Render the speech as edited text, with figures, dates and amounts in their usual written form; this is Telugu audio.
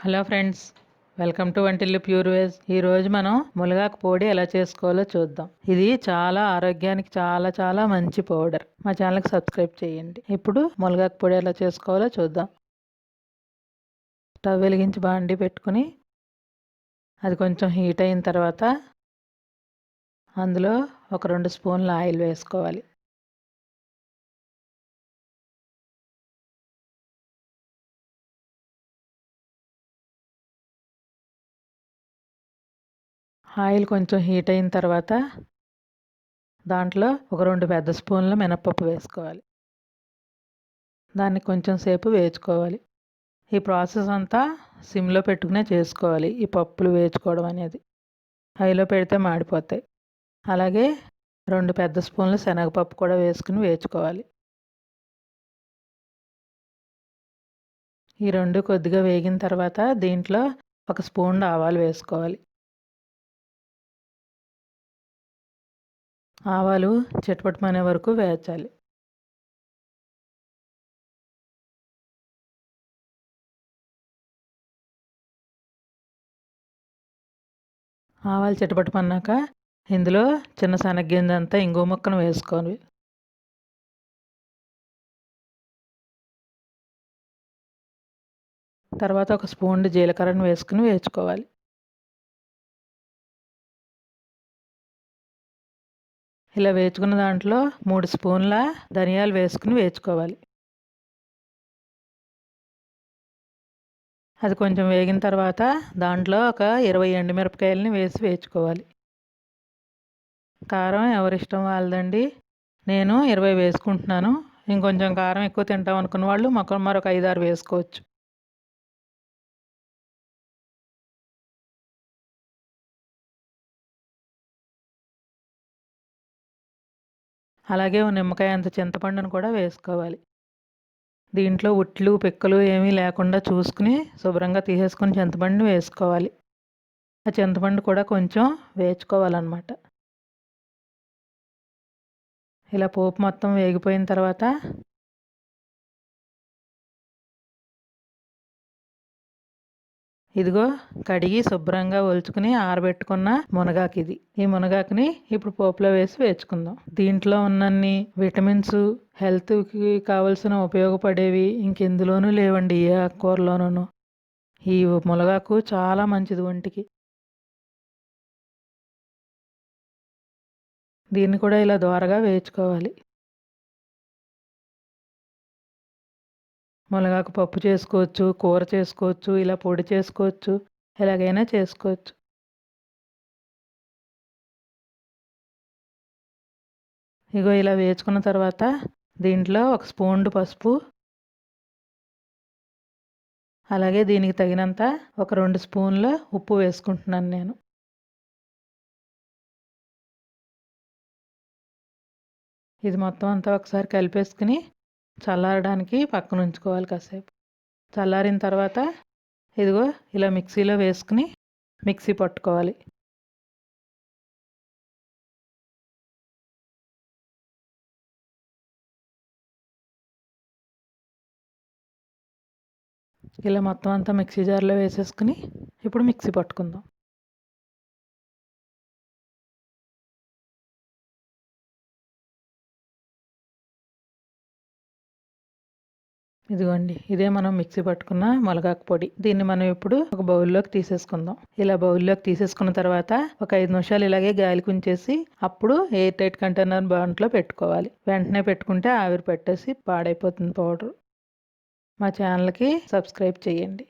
Hello friends, welcome to Vantillu pure veg. ఈరోజు మనం మునగాకు పొడి ఎలా చేసుకోవాలో చూద్దాం. ఇది చాలా ఆరోగ్యానికి చాలా చాలా మంచి పౌడర్. మా ఛానల్కి సబ్స్క్రైబ్ చేయండి. ఇప్పుడు మునగాకు పొడి ఎలా చేసుకోవాలో చూద్దాం. స్టవ్ వెలిగించి బాండి పెట్టుకుని అది కొంచెం హీట్ అయిన తర్వాత అందులో ఒక 2 స్పూన్ల ఆయిల్ వేసుకోవాలి. ఆయిల్ కొంచెం హీట్ అయిన తర్వాత దాంట్లో ఒక 2 పెద్ద స్పూన్ల మినపప్పు వేసుకోవాలి. దాన్ని కొంచెం సేపు వేయించుకోవాలి. ఈ ప్రాసెస్ అంతా సిమ్లో పెట్టుకునే చేసుకోవాలి. ఈ పప్పులు వేయించుకోవడం అనేది హైలో పెడితే మాడిపోతాయి. అలాగే 2 పెద్ద స్పూన్ల శనగపప్పు కూడా వేసుకుని వేయించుకోవాలి. ఈ 2 కొద్దిగా వేగిన తర్వాత దీంట్లో 1 స్పూన్ ఆవాలు వేసుకోవాలి. ఆవాలు చిటపటమనే వరకు వేయించాలి. ఆవాలు చిటపటమన్నాక ఇందులో చిన్న శనగగింజ అంతా ఇంగువ ముక్కను వేసుకోవాలి. తర్వాత 1 స్పూన్ జీలకర్రను వేసుకుని వేయించుకోవాలి. ఇలా వేయించుకున్న దాంట్లో 3 స్పూన్ల ధనియాలు వేసుకుని వేయించుకోవాలి. అది కొంచెం వేగిన తర్వాత దాంట్లో ఒక 20 ఎండుమిరపకాయలని వేసి వేయించుకోవాలి. కారం ఎవరిష్టం వాళ్ళదండి. నేను 20 వేసుకుంటున్నాను. ఇంకొంచెం కారం ఎక్కువ తింటాం అనుకున్న వాళ్ళు మరొక 5-6 వేసుకోవచ్చు. అలాగే నిమ్మకాయ అంత చింతపండును కూడా వేసుకోవాలి. దీంట్లో ఉట్లు పిక్కలు ఏమీ లేకుండా చూసుకుని శుభ్రంగా తీసేసుకుని చింతపండు వేసుకోవాలి. ఆ చింతపండు కూడా కొంచెం వేయించుకోవాలన్నమాట. ఇలా పోపు మొత్తం వేగిపోయిన తర్వాత ఇదిగో కడిగి శుభ్రంగా ఒలుచుకుని ఆరబెట్టుకున్న మునగాకు ఇది. ఈ మునగాకుని ఇప్పుడు పోపులో వేసి వేయించుకుందాం. దీంట్లో ఉన్నన్ని విటమిన్స్ హెల్త్కి కావలసిన ఉపయోగపడేవి ఇంకెందులోనూ లేవండి, ఏ ఆకుకూరలోనూ. ఈ మునగాకు చాలా మంచిది ఒంటికి. దీన్ని కూడా ఇలా దోరగా వేయించుకోవాలి. మునగాకు పప్పు చేసుకోవచ్చు, కూర చేసుకోవచ్చు, ఇలా పొడి చేసుకోవచ్చు, ఎలాగైనా చేసుకోవచ్చు. ఇగో ఇలా వేయించుకున్న తర్వాత దీంట్లో 1 స్పూన్ పసుపు, అలాగే దీనికి తగినంత ఒక 2 స్పూన్ల ఉప్పు వేసుకుంటున్నాను నేను. ఇది మొత్తం అంతా ఒకసారి కలిపేసుకుని చల్లారడానికి పక్కన ఉంచుకోవాలి కాసేపు. చల్లారిన తర్వాత ఇదిగో ఇలా మిక్సీలో వేసుకుని మిక్సీ పట్టుకోవాలి. ఇలా మొత్తం అంతా మిక్సీ జార్లో వేసేసుకుని ఇప్పుడు మిక్సీ పట్టుకుందాం. ఇదిగోండి, ఇదే మనం మిక్సీ పట్టుకున్న మునగాకు పొడి. దీన్ని మనం ఇప్పుడు ఒక బౌల్లోకి తీసేసుకుందాం. ఇలా బౌల్లోకి తీసేసుకున్న తర్వాత ఒక 5 నిమిషాలు ఇలాగే గాలికి ఉంచేసి అప్పుడు ఎయిర్ టైట్ కంటైనర్ బాంట్లో పెట్టుకోవాలి. వెంటనే పెట్టుకుంటే ఆవిరి పెట్టేసి పాడైపోతుంది పౌడర్. మా ఛానల్కి సబ్స్క్రైబ్ చేయండి.